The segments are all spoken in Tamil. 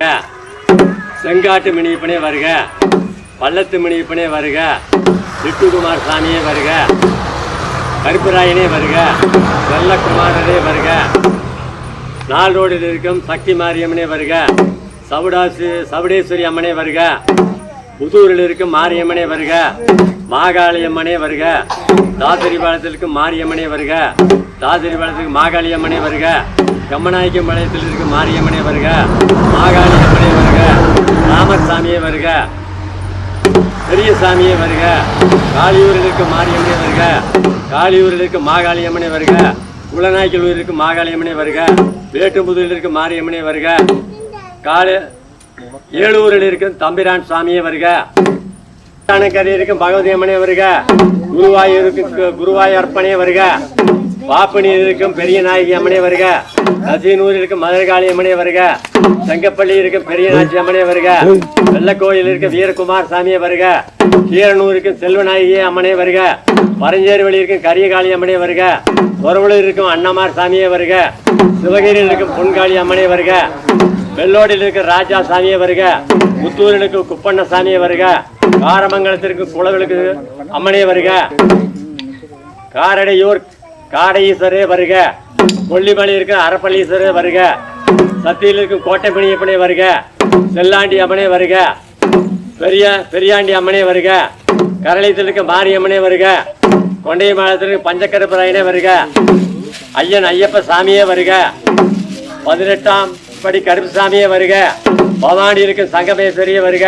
செங்காட்டு மணியப்பனே வருக, பள்ளத்து மணியப்பனே வருக, விட்டுகுமார் சாமியே வருக, கருப்பராயனே வருக, வெள்ளக்குமாரனே வருக, நாள் ரோடில் இருக்கும் சக்தி மாரியம்மனே வருக, சவுடேஸ்வரி அம்மனே வருக, புதூரில் இருக்கும் மாரியம்மனே வருக, மாகாளியம்மனே வருக, தாசரிபாளையத்தில் இருக்கும் மாரியம்மனே வருக, தாசரிபாளையத்துக்கு மாகாளியம்மனே வருக, கம்மநாயக்கம் பாளையத்தில் இருக்கும் மாரியம்மனே வருக, மாகாளியம்மனே வருக, ராமசாமியே வருக, பெரிய சாமியே வருக, காளியூரில் இருக்கும் மாரியம்மனே வருக, காளியூரில் இருக்கும் மாகாளியம்மனே வருக, குளநாய்க்கலூரில் இருக்கும் மாகாளியம்மனே வருக, வேட்டும்புதூரில் இருக்கும் மாரியம்மனே வருக, ஏலூரில் இருக்கும் தம்பிரான் சுவாமியே வருக, கரையில் இருக்கும் பகவதி அம்மனே வருக, குருவாயூரப்பனே வருக, பாப்பனியில் இருக்கும் பெரிய நாயகி அம்மனே வருக, நசீனூரில் இருக்கும் மதுரகாளி அம்மனே வருக, செங்கப்பள்ளி இருக்கும் பெரிய நாச்சி அம்மனே வருக, வெள்ளக்கோயில் இருக்கும் வீரகுமார் சாமியே வருக, கீரனூர் இருக்கும் செல்வநாயகி அம்மனே வருக, பரஞ்சேரி வழி இருக்கும் கரியகாளி அம்மனே வருக, சொரவலூர் இருக்கும் அண்ணமார் சாமியே வருக, சிவகிரியில் இருக்கும் பொன்காளி அம்மனே வருக, வெள்ளோடில் இருக்க ராஜா சாமியே வருக, முத்தூரில் இருக்கும் குப்பண்ண சாமியே வருக, காரமங்கலத்திற்கு குளவிலுக்கு அம்மனே வருக, காரடையூர் காடையீஸ்வரே வருக, கொல்லிமலை இருக்க அரப்பள்ளீஸ்வரே வருக, சத்தியில் இருக்கும் கோட்டை மணியப்பனே வருக, செல்லாண்டி அம்மனே வருக, பெரியாண்டி அம்மனே வருக, கரளையத்தில் இருக்க மாரியம்மனே வருக, கொண்டைய மாநிலத்திற்கு பஞ்சக்கருப்பராயனே வருக, ஐயப்ப சாமியே வருக, 18ஆம் படி கருப்பு சாமியே வருக, பவானி இருக்கும் சங்கமேஸ்வரியே வருக.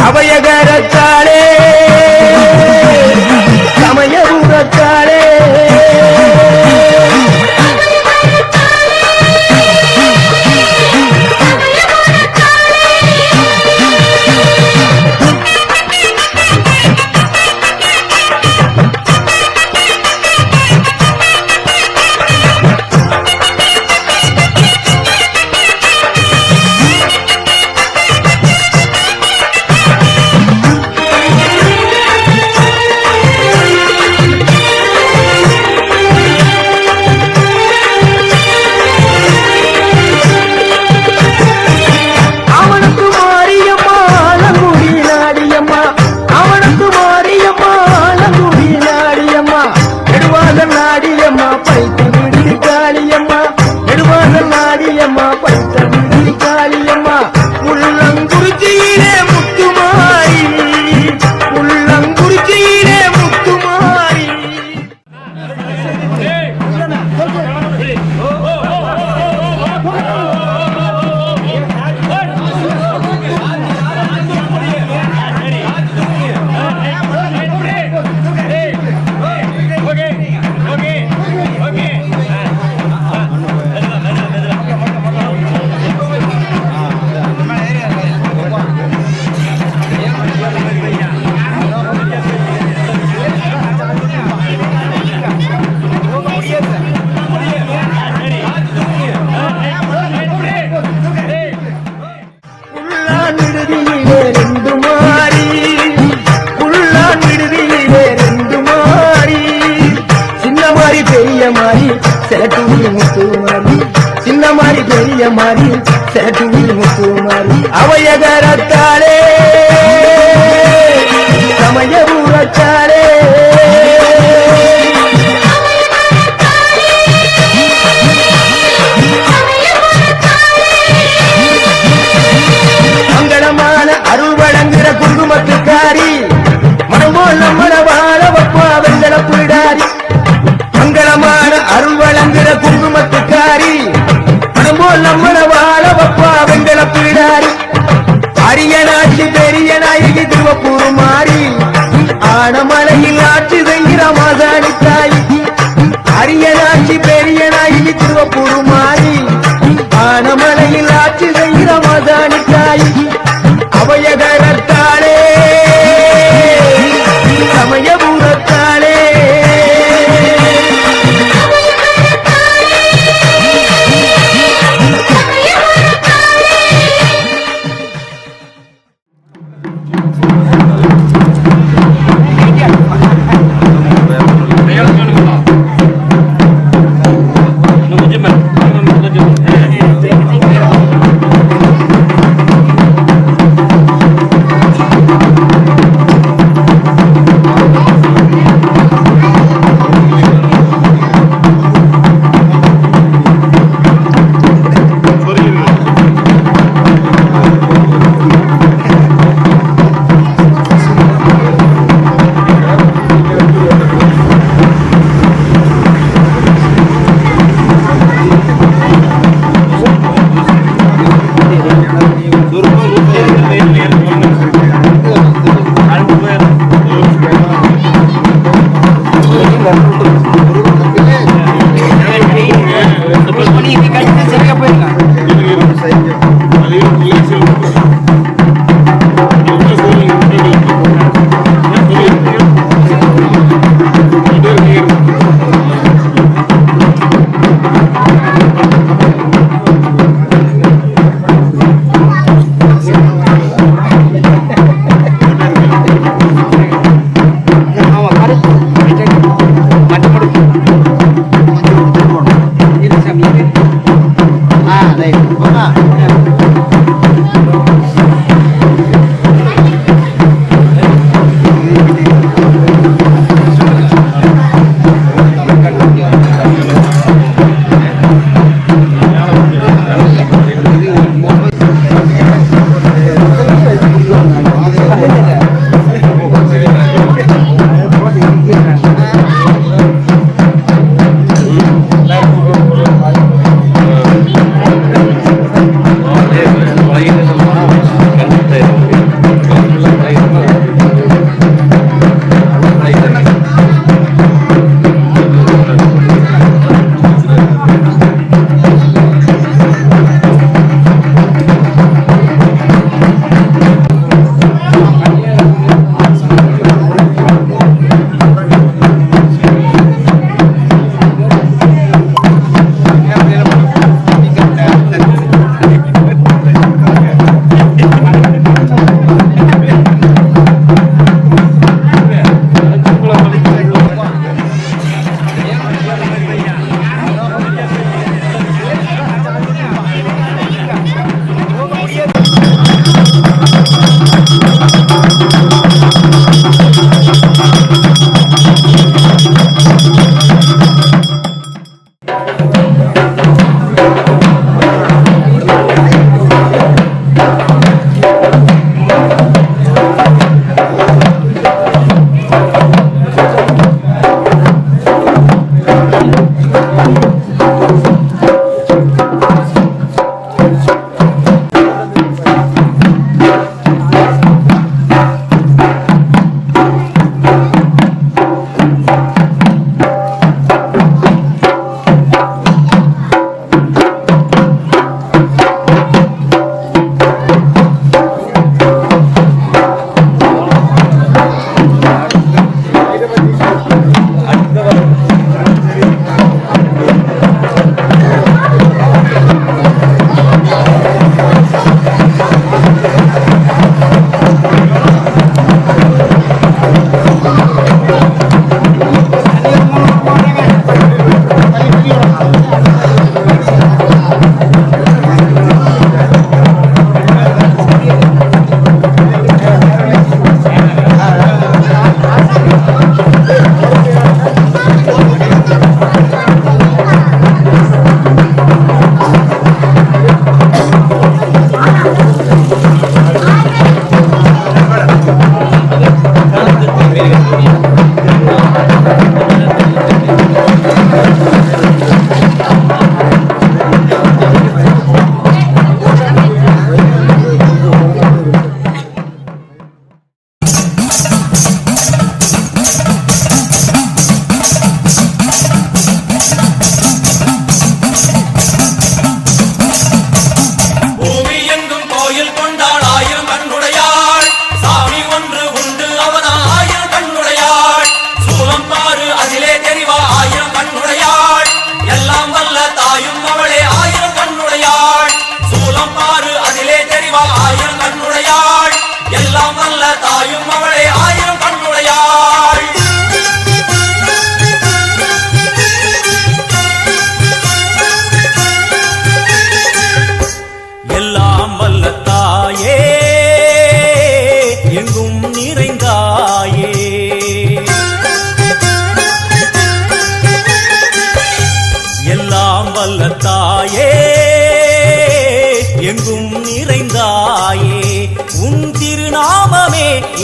அபயகரத்தாளே சமயபுரத்தாளே சின்ன மாறி பெரிய மாறி சேட்டுவில் முத்து மாறி அவையகரத்தாளே சமயபுரத்தாளே மங்களமான அருள் வழங்குகிற குங்குமத்துக்காரி மனமோல் நம்மள வாழ வப்பா வெங்கட புரிடாரி மங்களமான அருள் வழங்குகிற குங்குமத்துக்காரி மனமோல் நம்மள வாழ வப்பா வெங்கட புரிடாரி அரியனாட்சி பெரிய நாயகி திருவப்பூர் மாறி ஆனமலையில் ஆட்சி செய்கிற மாசாணி தாய் அரியனாட்சி பெரிய நாயகி திருவப்பூர் மாறி ஆனமலையில் ஆட்சி செய்கிற மாசாணி தாய் அவையகரத்தாளே சமயபுரத்தாளே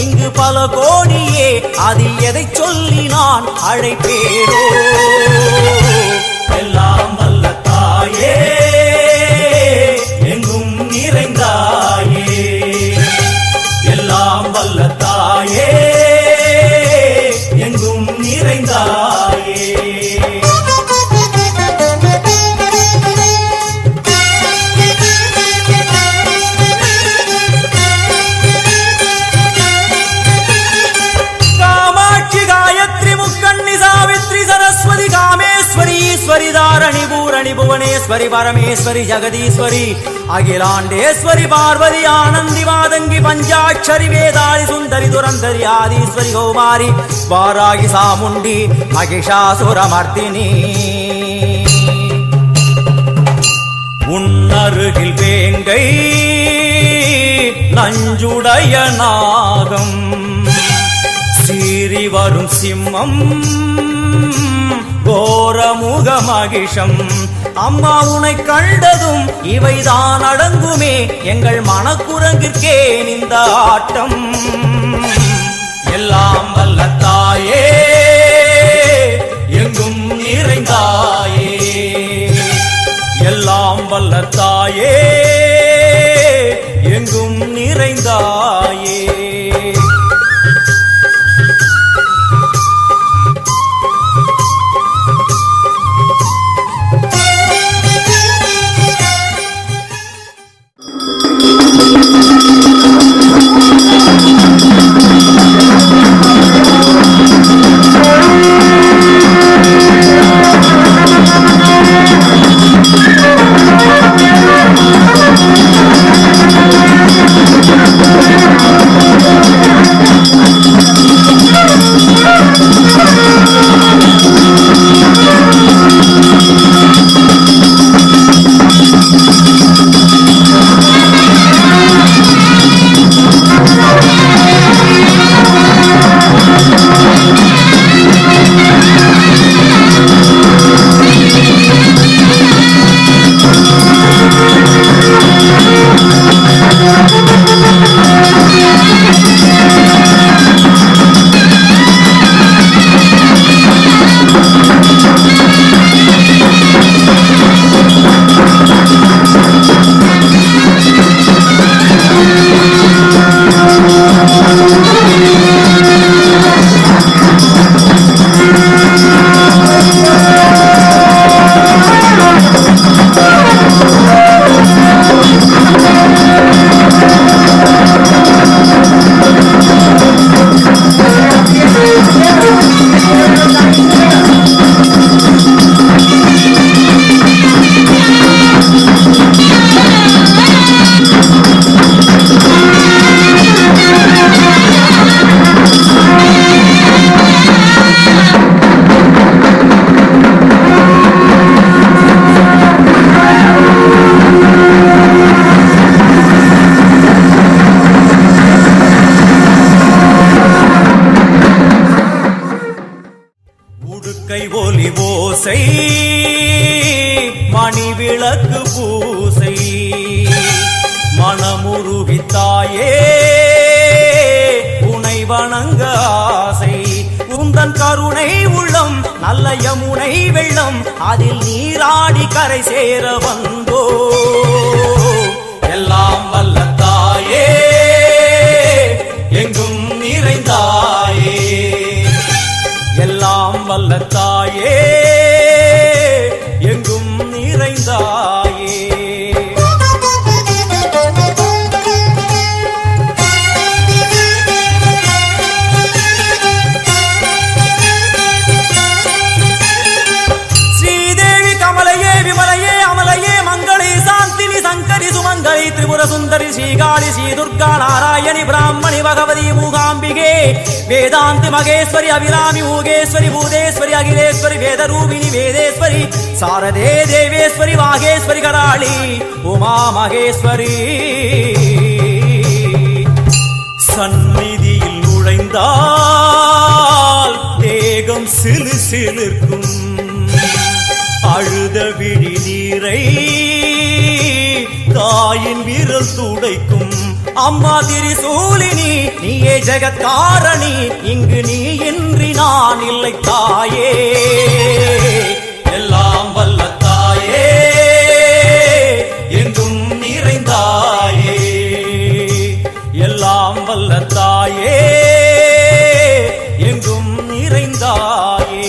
இங்கு பல கோடியே, அதில் எதை சொல்லி நான் அழைப்பேனோ? எல்லாம் வல்ல தாயே, எங்கும் நிறைந்தாயே, எல்லாம் வல்ல தாயே, எங்கும் நிறைந்தாயே. ஈஸ்வரி தாரணி பூரணி புவனேஸ்வரி பரமேஸ்வரி ஜெகதீஸ்வரி அகிலாண்டேஸ்வரி பார்வதி ஆனந்தி மாதங்கி பஞ்சாட்சரி வேதாளி சுந்தரி துரந்தரி ஆதீஸ்வரி கௌமாரி வாராகி சாமுண்டி மகிஷாசுரமர்த்தினி. உன்னருகில் வேங்கை நஞ்சுடைய நாகம், சீறி வரும் சிம்மம் கோரமுக மகிஷம். அம்மா உனை கண்டதும் இவைதான் அடங்குமே, எங்கள் மனக்குரங்கிற்கே இந்த ஆட்டம். எல்லாம் வல்ல தாயே, எங்கும் நிறைந்தாயே, எல்லாம் வல்ல தாயே, எங்கும் நிறைந்தாயே. மணி விளக்கு பூசை மனமுருகித்தாயே உனை வணங்க ஆசை. உந்தன் கருணை உள்ளம் நல்ல யமுனை வெள்ளம், அதில் நீராடி கரை சேர வந்தோ. எல்லாம் வல்ல தாயே, எங்கும் நிறைந்தாயே, எல்லாம் வல்ல தாயே, எங்கும் நிறைந்தாயே. ஸ்ரீதேவி கமலையே விமலையே அமலையே மங்களே சாந்தினி சங்கரி சுமங்கலி திரிபுர சுந்தரி ஸ்ரீகாளி ஸ்ரீ துர்கா நாராயணி பிராமணி பகவதி மூகாம்பிகே வேதாந்தி மகேஸ்வரி அபிராமி ஊகேஸ்வரி பூதேஸ்வரி அகிலேஸ்வரி வேதரூபிணி வேதேஸ்வரி சாரதே தேவேஸ்வரி வாகேஸ்வரி கராளி உமா மகேஸ்வரி. சந்நிதியில் நுழைந்தால் தேகம் சிலு சிலிர்க்கும், அழுத விழி நீரை தாயின் விரல் துடைக்கும். அம்மா திரிசூலினி நீயே ஜெகத்காரணி இங்கு நீ இன்றி நான் இல்லை தாயே எல்லாம் வல்ல தாயே எங்கும் நிறைந்தாயே எல்லாம் வல்ல தாயே எங்கும் நிறைந்தாயே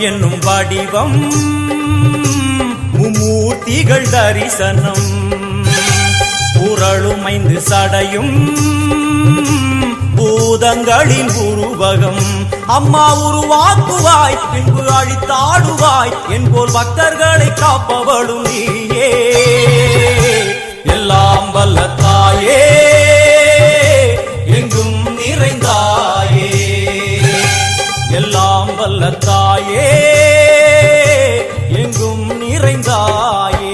என்னும் வடிவம் மும்மூர்த்திகள் தரிசனம் புரளும் 5 சடையும் பூதங்களின் உருவகம் அம்மா உருவாக்குவாய் பின்பு அழித்தாடுவாய் என்போல் பக்தர்களை காப்பவளும் நீயே எல்லாம் வல்ல தாயே எங்கும் நிறைந்தாயே எல்லாம் வல்ல தாயே எங்கும் நிறைந்தாயே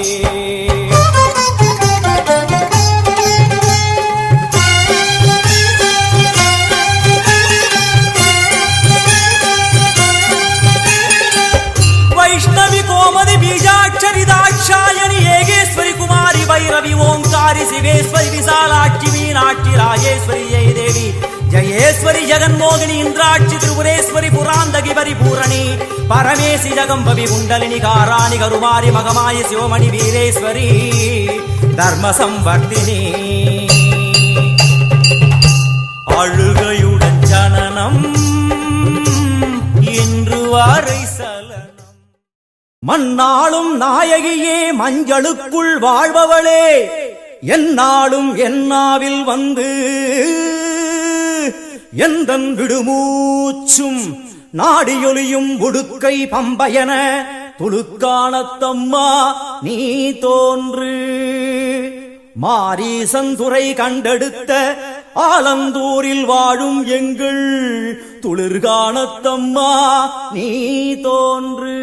வைஷ்ணவி கோமதி பீஜாட்சரி தாட்சாயணி ஏகேஸ்வரி குமாரி வைரவி ஓங்காரி சிவேஸ்வரி விசாலாட்சி மீனாட்சி ராஜேஸ்வரி ஜெய தேவி ஜயேஸ்வரி ஜெகன்மோகினி இந்திராட்சி திரிபுரேஸ்வரி புராந்தகி பரிபூரணி பரமேசி ஜகம்பவி குண்டலினி காராணி கருமாரி மகமாயி சிவமணி வீரேஸ்வரி தர்ம சம்வர்த்தினி அழுகையுடன் ஜனனம் இன்று வரை சலனம் மண்ணாளும் நாயகியே மஞ்சளுக்குள் வாழ்பவளே என்னாலும் என்னாவில் வந்து எந்தன் விடுமூச்சும் நாடியொலியும் உடுக்கை பம்பயன துளுக்கானத்தம்மா நீ தோன்று மாரீசந்துரை கண்டெடுத்த ஆலந்தூரில் வாழும் எங்கள் துளிர்கானத்தம்மா நீ தோன்று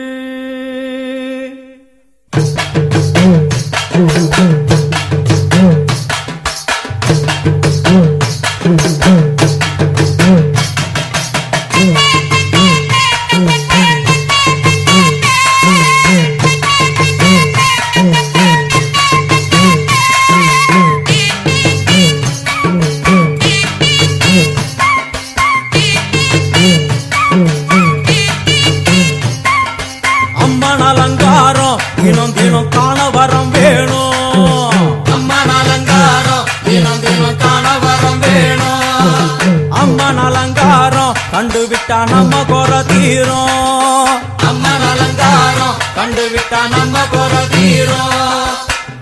கண்டுவிட்டா நம்ம குற தீரும் அம்மன் அலங்காரம் கண்டுவிட்டா நம்ம குற தீரும்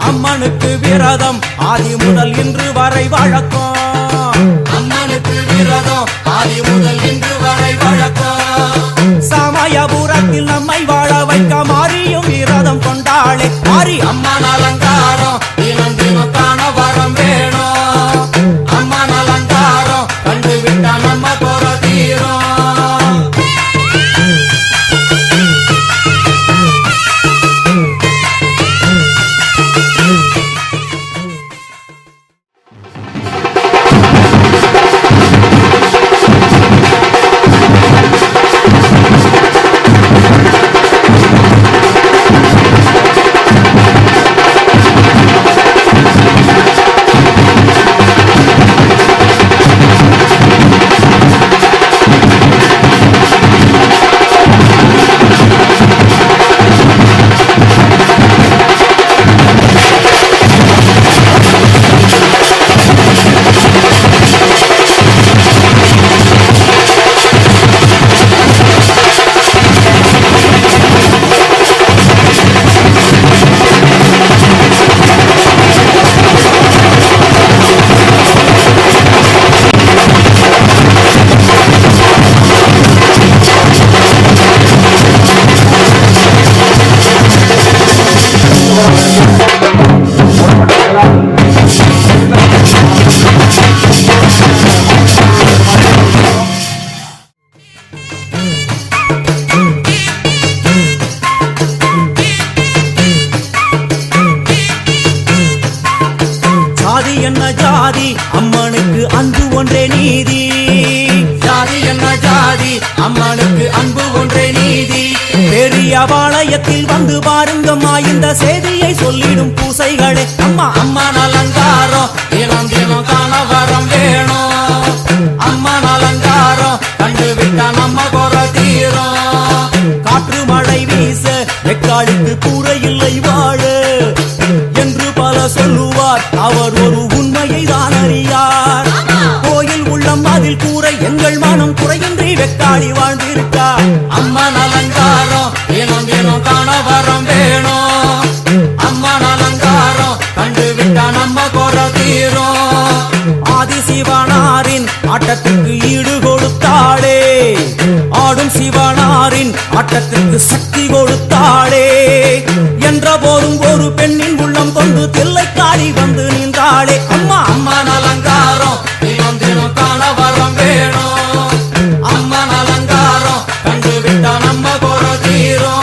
அம்மனுக்கு விரதம் ஆதி முதல் இன்று வரை வழக்கம் அம்மனுக்கு விரதம் ஆதி முதல் இன்று வரை வழக்கம் சமயபுரத்தில் நம்மை வாழ வைக்க மாறியும் விரதம் கொண்டாளே மாறி அம்மன் அலங்காரம் தினம் தினம் காண வரம் வேணும் அம்மன் அலங்காரம் கண்டுவிட்டா நம்ம குற தீரும் என்ன ஜாதி அம்மனுக்கு அன்பு ஒன்றே நீதி ஜாதி என்ன ஜாதி அம்மனுக்கு அன்பு ஒன்றே நீதி பெரிய பாளையத்தில் வந்து பாருங்கம்மா இந்த செய்தியை சொல்லிடும் பூசைகளே அம்மா அம்மா அலங்காரம் தினம் தினம் காண வரம் வேணும் அம்மா அலங்காரம் கண்டு விட்டா நம்ம குற தீரும் காற்று மழை வீச வெக்காளிக்கு கூரை இல்லை வாழ என்று பல சொல்லுவார் அவர் ஒரு உண்மையை தான் அறியார் கோயில் உள்ளம் அதில் கூரை எங்கள் மனம் குறையின்றி வெக்காளி வாழ்ந்திருக்கார் அம்மா அலங்காரம் தினம் தினம் காண வரம் வேணும் அம்மா அலங்காரம் கண்டு விட்டா நம்ம குற தீரும் ஆதிசிவனாரின் ஆட்டத்துக்கு ஈடு கொடுத்தாளே ஆடும் சிவனாரின் ஆட்டத்துக்கு சக்தி கொடுத்தாளே என்ற போதும் ஒரு பெண்ணின் உள்ளம் கொண்டு தில்லைக்காளி வந்து நின்றாளே அம்மா அம்மா அலங்காரம் தினம் தினம் காண வரம் வேணும் அம்மா அலங்காரம் கண்டு விட்டா நம்ம குற தீரும்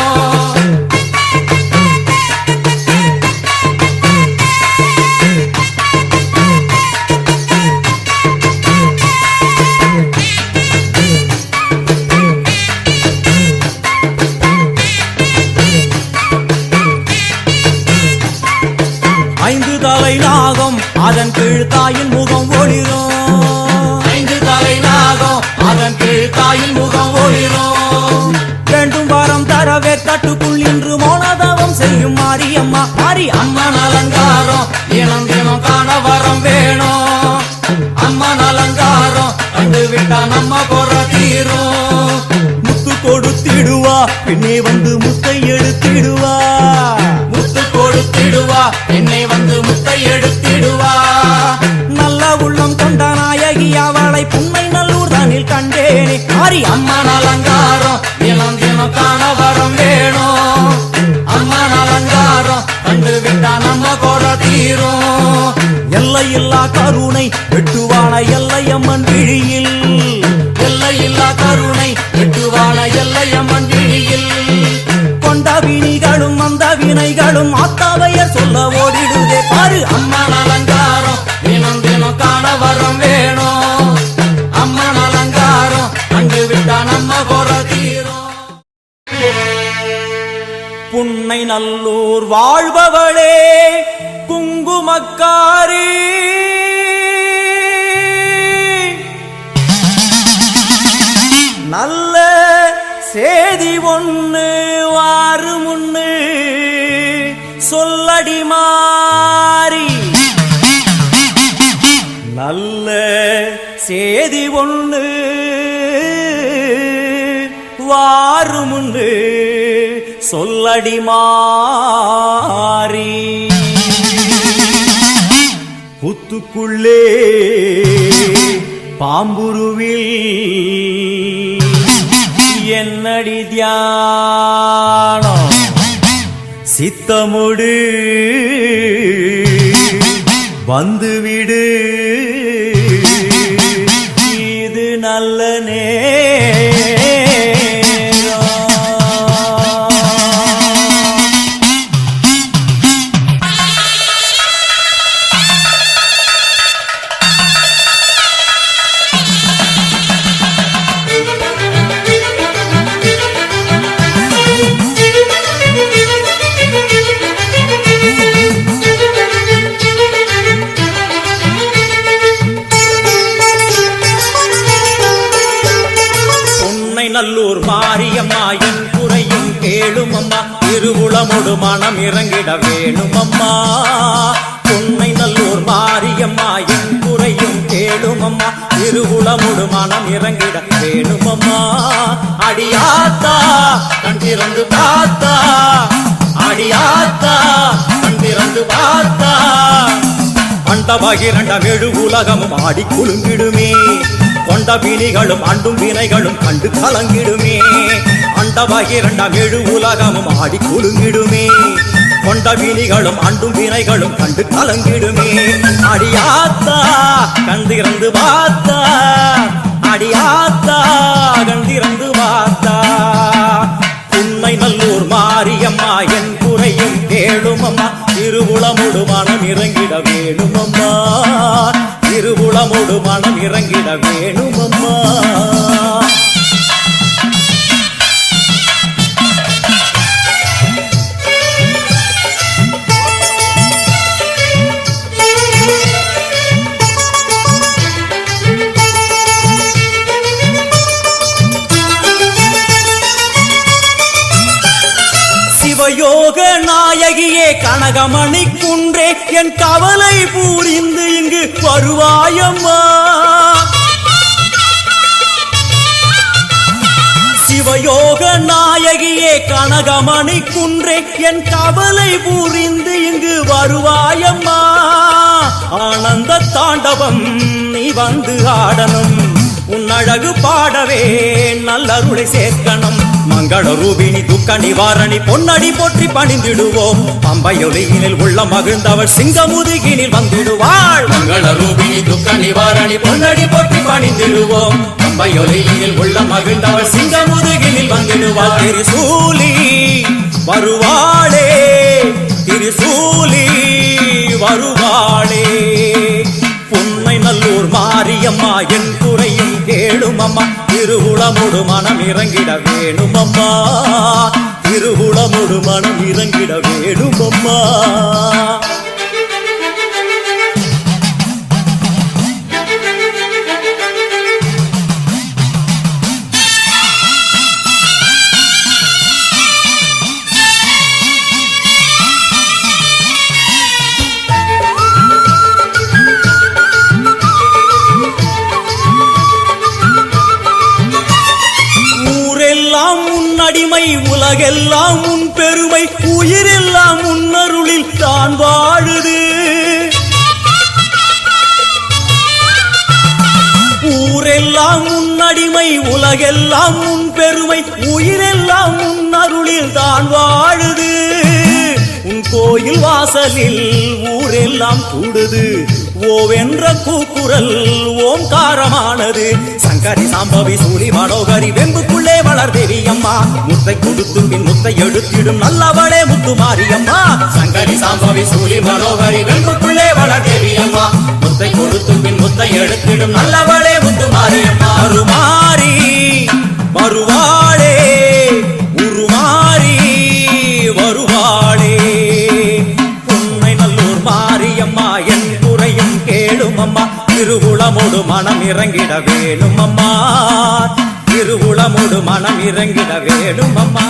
5 தலை நாகம் அதன் கீழ் தாயின் முகம் ஒளிரும் 5 தலை நாகம் அதன் கீழ் தாயின் முகம் ஒளிரும் வேண்டும் வாரம் தரவே கட்டுக்குள் இன்று மோனதவம் செய்யும் மாரியம்மா மாரி அம்மன் அலங்காரம் தினம் தினம் காண வரம் வேணும் அம்மன் அலங்காரம் கண்டு விட்டா நம்ம குற தீரும் முத்து கொடுத்திடுவா பின்னே வந்து முத்தை எடுத்திடுவா முத்து கொடுத்திடுவா என்னை வந்து முத்தை எடுத்திடுவா நல்ல உள்ளம் கொண்ட நாயகி அவளை புன்னை நல்லூர் தானில் கண்டேனே மாரி அம்மன் அலங்காரம் தினம் தினம் காண வரம் வேணும் அம்மன் அலங்காரம் கண்டு விட்டா நம்ம குற தீரும் எல்லையில்லா கருணை வெட்டுவான எல்லையம்மன் விழியில் எல்லையில்லா கருணை வெட்டுவான எல்லையம்மன் விழியில் கொண்ட வினிகளும் அந்த வினைகளும் ஆத்தாவையர் சொல்ல ஓடிடுதே பாரு அம்மன் அலங்காரம் தினம் தினம் காண வரம் வேணும் அம்மன் அலங்காரம் கண்டு விட்டா நம்ம குற தீரும் புன்னை நல்லூர் வாழ்பவளே குங்குமக்காரி நல்ல சேதி ஒண்ணு வாரு முன்னு சொல்லடி மாறி நல்ல சேதி ஒண்ணு வாரு முன்னு சொல்லடி மாறி புத்துக்குள்ளே பாம்புருவில் என்னடி தியானம் சித்தமுடு வந்துவிடு இது நல்ல நல்லூர் மாரியம்மா என் குறையும் கேளும் அம்மா திருவுளமொடு மனம் இறங்கிட வேணும் அம்மா உன்னை நல்லூர் மாரியம்மா என் குறையும் கேளும் அம்மா திருவுளமொடு மனம் இறங்கிட வேணும் அம்மா அடியாத்தா கண் திறந்து பார்த்தா அடியாத்தா கண் திறந்து பார்த்தா அண்டபகிரண்டம் எழு உலகமும் ஆடி குலுங்கிடுமே கொண்ட வினிகளும் அண்டும் வினைகளும் கண்டு கலங்கிடுமே அண்டபகிரண்டம் எழு உலகமும் ஆடி குலுங்கிடுமே கொண்ட வினிகளும் அண்டும் வினைகளும் கண்டு கலங்கிடுமே அடியாத்தா கண்டிறந்து பார்த்தா அடியாத்தா கண்டிறந்து பார்த்தா உன்னை நல்லூர் மாரியம்மா என் குறையும் கேளும் அம்மா திருவுளமுடு மனம் இறங்கிட வேணும் அம்மா திருவுளமோடு மனம் இறங்கிட வேணுமம்மா. சிவயோக நாயகியே கனகமணி குன்றே என் கவலை பூரிந்து இங்கு வருவாயம்மா. சிவயோக நாயகியே கனகமணி குன்றே என் கவலை பூரிந்து இங்கு வருவாயம்மா. ஆனந்த தாண்டவம் நீ வந்து ஆடணும், உன் அழகு பாடவே நல்லருளை சேர்க்கணும். மங்கள ரூபிணி துக்க நிவாரணி பொன்னடி போற்றி பணிந்திடுவோம். பம்பையொலியினில் உள்ள மகிழ்ந்தவள் சிங்கமுதுகினில் வந்திடுவாள். மங்கள ரூபிணி துக்க நிவாரணி பொன்னடி போற்றி பணிந்திடுவோம். பம்பையொலியினில் உள்ள மகிழ்ந்தவள் சிங்கமுதுகினில் வந்திடுவாள். திரிசூலி வருவாளே, திரிசூலி வருவாளே. உண்மை நல்லூர் மாரியம்மா என் குறையும் கேளுமம்மா. திருவுளமோடு மனம் இறங்கிட வேணுமம்மா, திருவுளமோடு மனம் இறங்கிட வேணுமம்மா. அடிமை உலகெல்லாம் உன் பெருமை, உயிரெல்லாம் உன்னருளில் தான் வாழுது. ஊரெல்லாம் உன் அடிமை உலகெல்லாம் உன் பெருமை, உயிரெல்லாம் உன்னருளில் தான் வாழுது. உன் கோயில் வாசலில் ஊரெல்லாம் கூடுது, ஓவென்ற கூக்குரல் ஓம்காரமானது. சங்கரி சாம்பவி சூரி மனோகரி வெம்புக்குள்ளே வளர் தேவியம்மா. முத்தை கொடுத்து பின் முத்தை எடுத்திடும் நல்லவளே முத்து மாரியம்மா. சங்கரி சாம்பவி சூரி மனோகரி வெம்புக்குள்ளே வளர் தேவியம்மா. முத்தை கொடுத்து பின் முத்தை எடுத்திடும் நல்லவளே முத்து மாரியம்மா. அருமாரி வருவாளே, உருமாறி வருவாளே. உன்னை நல்லூர் மாரியம்மா என் குறையும் கேளுமம்மா. திருவுளமோடு மனம் இறங்கிட வேணுமம்மா, திருவுளமோடு மனம் இறங்கிட வேணுமம்மா.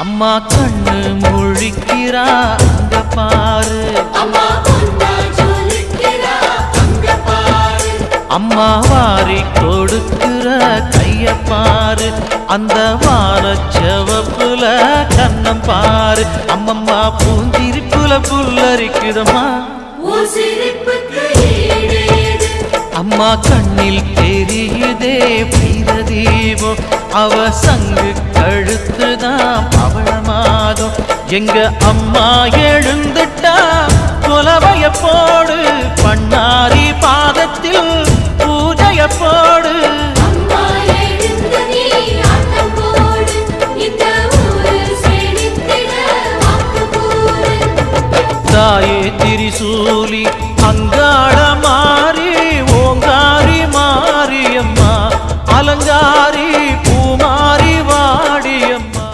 அம்மா கண்ணு முழிக்கிறா அங்க பாரு, அம்மா வாரி கொடுக்கிற கைய பாரு, அந்த வான செவப்புல கண்ணம் பாரு. அம்மம்மா பூந்திருப்புல புல்லரிக்குதம்மா அம்மா கண்ணில் தெரியுதே வீரதீபம் அவ சங்கு கழுத்துதான் பவளமாதம் எங்க அம்மா எழுந்துட்டா கொலவைய போடு பண்ணாரி பாதத்தில் பூஜைய போடு தாயே திரிசூலி அங்காள மாறி ஓங்காரி மாரியம்மா அலங்காரி பூமாரி வாடியம்மா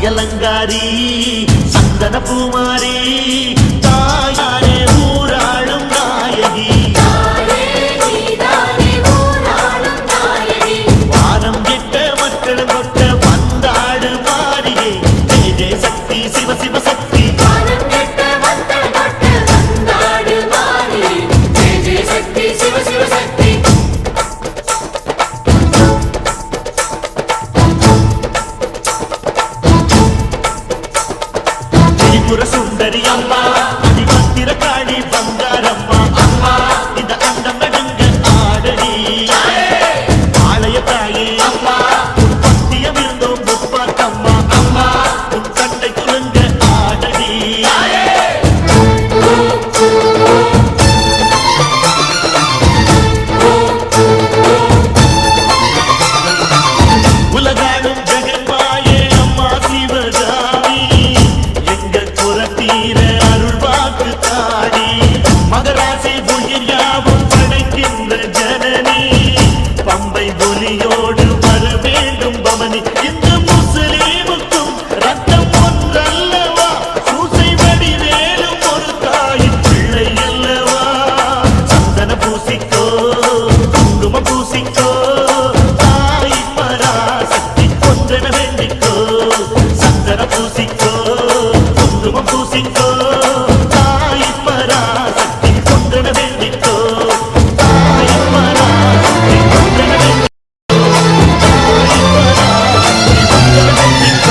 அலங்காரி சந்தன பூமாரி தாயாரே ஊராளும் நாயகி வானம் கெட்ட மக்கள் கொட்ட வந்தாடு மாறியே ஜெய ஜெய சக்தி சிவ சிவ சக்தி திரிபுர சுந்தரி அம்மா அதிபத்திர காளி பங்காரம்மா அம்மா இந்த அண்டம் நடுங்க ஆடடி ஆலய தாயே அம்மா உன் பத்தியம் இருந்தோம் முப்பாத்தம்மா அம்மா உன் கட்டை குலுங்க ஆடடி உலகாடும் ஜெகன்மாயே அம்மா சிவகாமி எங்கள் புறத்தீர அருள் வாக்கு தாடி மகராசி புயல் யாவும் படைக்கின்ற ஜனனி பம்பை புலியோடு வர வேண்டும் பவனி இந்த முஸ்லீமுக்கும் ரத்தம் ஒன்றல்லவா சூசை வடிவேலும் ஒரு தாயின் பிள்ளை அல்லவா சந்தன பூசிக்கோ குங்குமம் பூசிக்கோ தாய் பராசக்தி ஒன்றென வேண்டிக்கோ சந்தன பூசிக்கோ குங்குமம் பூசிக்கோ தாய் பராசக்தி ஒன்றென வேண்டிக்கோ தாய் பராசக்தி ஒன்றென வேண்டிக்கோ தாய் பராசக்தி ஒன்றென வேண்டிக்கோ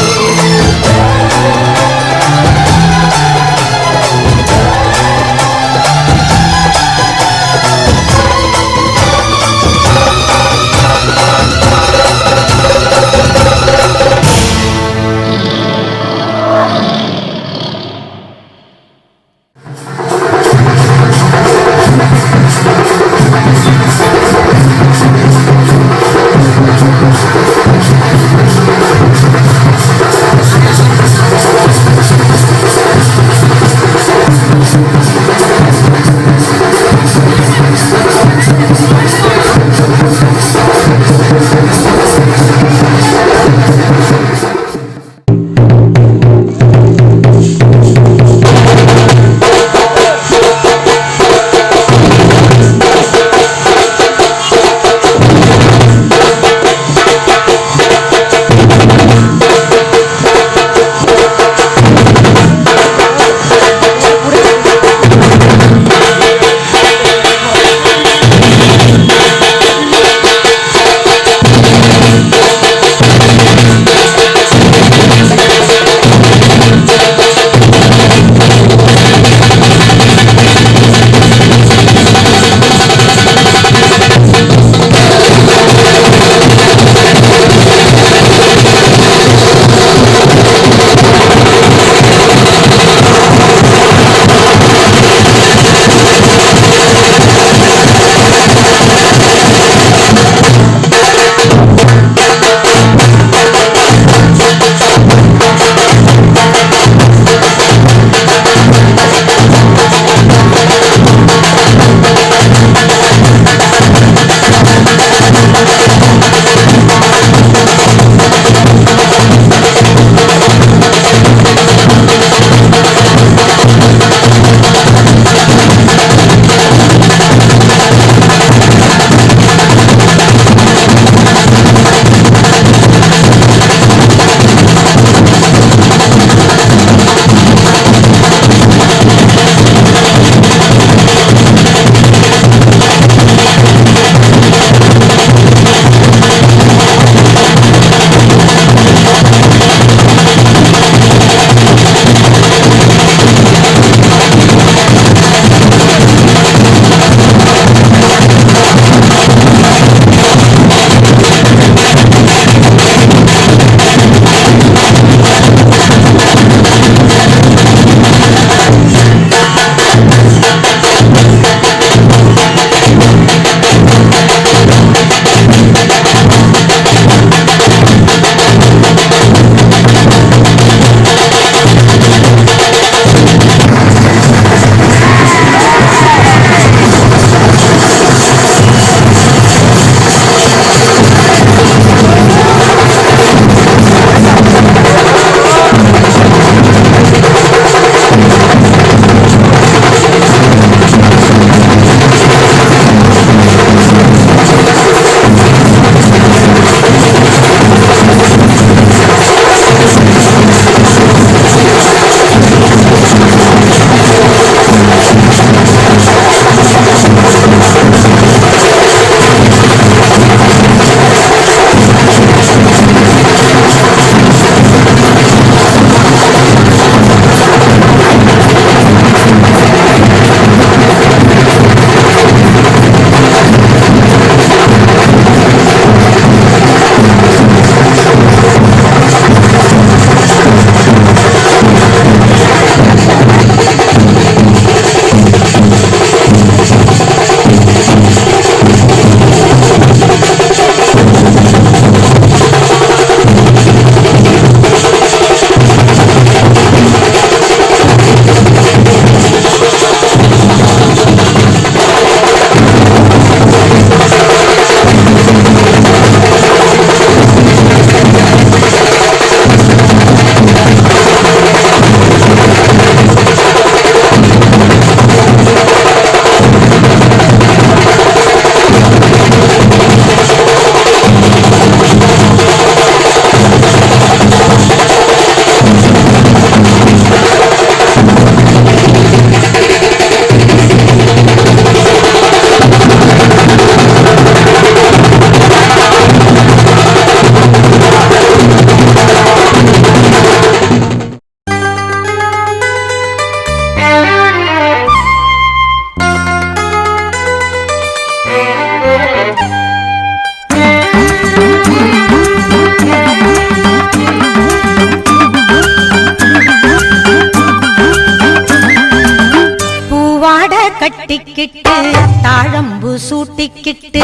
கட்டிக்கிட்டு தாழம்பு சூட்டிக்கிட்டு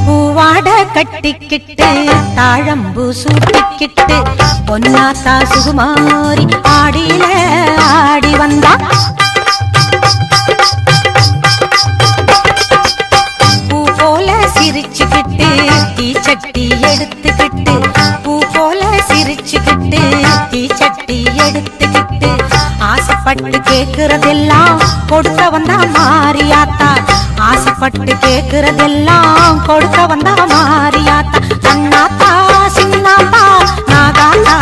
பூவாட கட்டிக்கிட்டு தாழம்பு சூட்டிக்கிட்டு பொன்னாத்தா சுகுமாரி ஆடியில ஆடி வந்தா பூ போல சிரிச்சுக்கிட்டு தீச்சட்டி எடுத்துக்கிட்டு பூ போல சிரிச்சுக்கிட்டு தீச்சட்டி எடுத்துக்கிட்டு ஆசைப்பட்டு கேக்குறதெல்லாம் கொடுக்க வந்தா மாரியாத்தா ஆசைப்பட்டு கேக்குறதெல்லாம் கொடுக்க வந்தா மாரியாத்தா கண்ணாத்தா சின்னாத்தா நாகாத்தா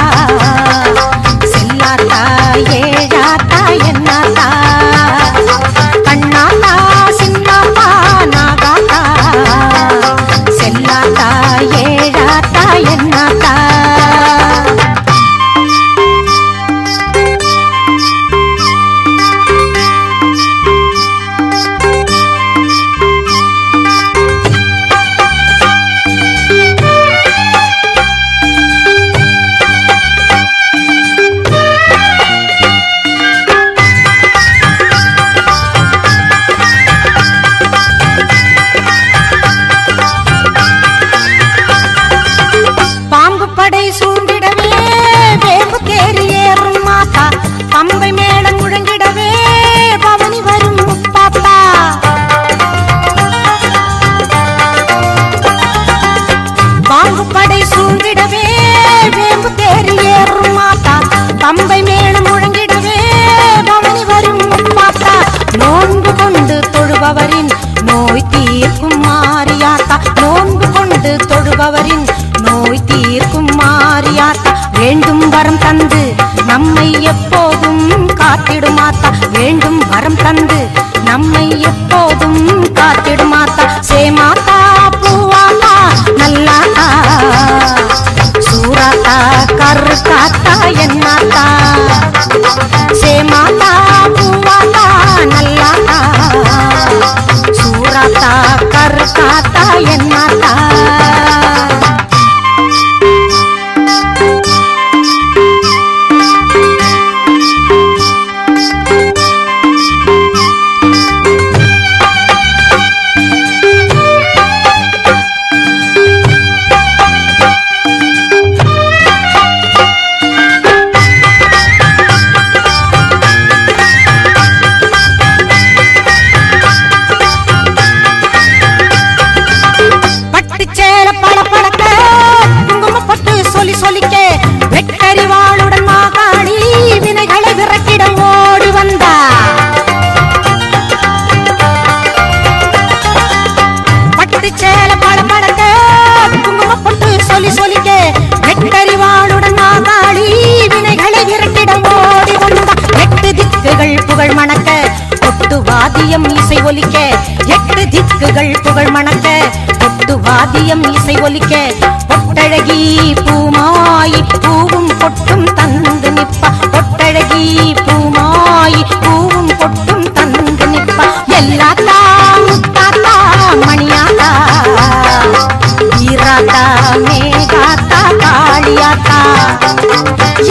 செல்லாத்தா ஏழாத்தா என்னாத்தா கண்ணாத்தா சின்னாத்தா நாகாத்தா செல்லாத்தா ஏழாத்தா என்னாத்தா பம்பை மேளம் முழங்கிடவே பவனி வரும் முப்பாத்தா பாம்புப்படை சூழ்ந்திடவே வேம்பு தேறி ஏறும் மாத்தா பம்பை மேளம் முழங்கிடவே பவனி வரும் முப்பாத்தா நோன்பு கொண்டு தொழுபவரின் நோய் தீர்க்கும் மாரியாத்தா நோன்பு கொண்டு தொழுபவரின் நோய் தீர்க்கும் மாரியாத்தா வேண்டும் வரம் தந்து நம்மை எப்போதும் காத்திடுமாத்தா வேண்டும் வரம் தந்து நம்மை எப்போதும் காத்திடுமாத்தா சேமாத்தா பூவாத்தா நல்லாத்தா சூராத்தா கருக்காத்தா என்னாத்தா சேமாத்தா பூவாத்தா நல்லாத்தா சூராத்தா கருக்காத்தா என்னாத்தா சொல்லிக்க வெட்டறிவாளுடன் மாகாணி வினைகளை விரட்டிட ஓடி வந்தா பட்டு சேல படபடக்க குங்கும பொட்டு சொல்லிக்க வெட்டறிவாளுடன் மாகாணி வினைகளை விரட்டிட ஓடி வந்தா எட்டு திக்குகள் புகழ் மணக்க கொட்டு வாதியம் இசை ஒலிக்க எட்டு திக்குகள் புகழ் மணக்க கொட்டு வாதியம் இசை ஒலிக்க பொட்டழகி பூமாயி பூவும் பொட்டும் தந்து நிப்பா பொட்டழகி பூமாயி பூவும் பொட்டும் தந்து நிப்பா எல்லாத்தா முத்தாத்தா மணியாத்தா ஈராத்தா மேகாத்தா காளியாத்தா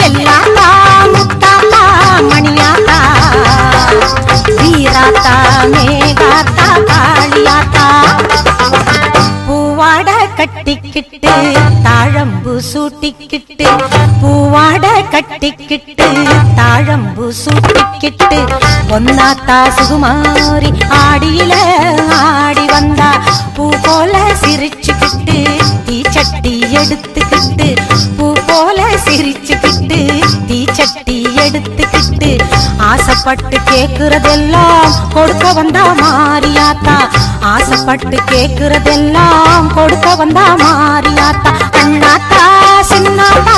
எல்லாத்தா முத்தாத்தா மணியாத்தா ஈராத்தா மேகாத்தா காளியாத்தா பூவாட கட்டிக்கிட்டு தாழம்பு சூட்டிக்கிட்டு பூவாட கட்டிக்கிட்டு தாழம்பு சூட்டிக்கிட்டு பொன்னாத்தா சுகுமாரி ஆடியில ஆடி வந்தா பூ போல சிரிச்சுக்கிட்டு தீச்சட்டி எடுத்துக்கிட்டு பூ போல சிரிச்சுக்கிட்டு தீச்சட்டி எடுத்துக்கிட்டு ஆசைப்பட்டு கேக்குறதெல்லாம் கொடுக்க வந்தா மாரியாத்தா ஆசைப்பட்டு கேக்குறதெல்லாம் கொடுக்க வந்தா மாரியாத்தா கண்ணாத்தா சின்னாத்தா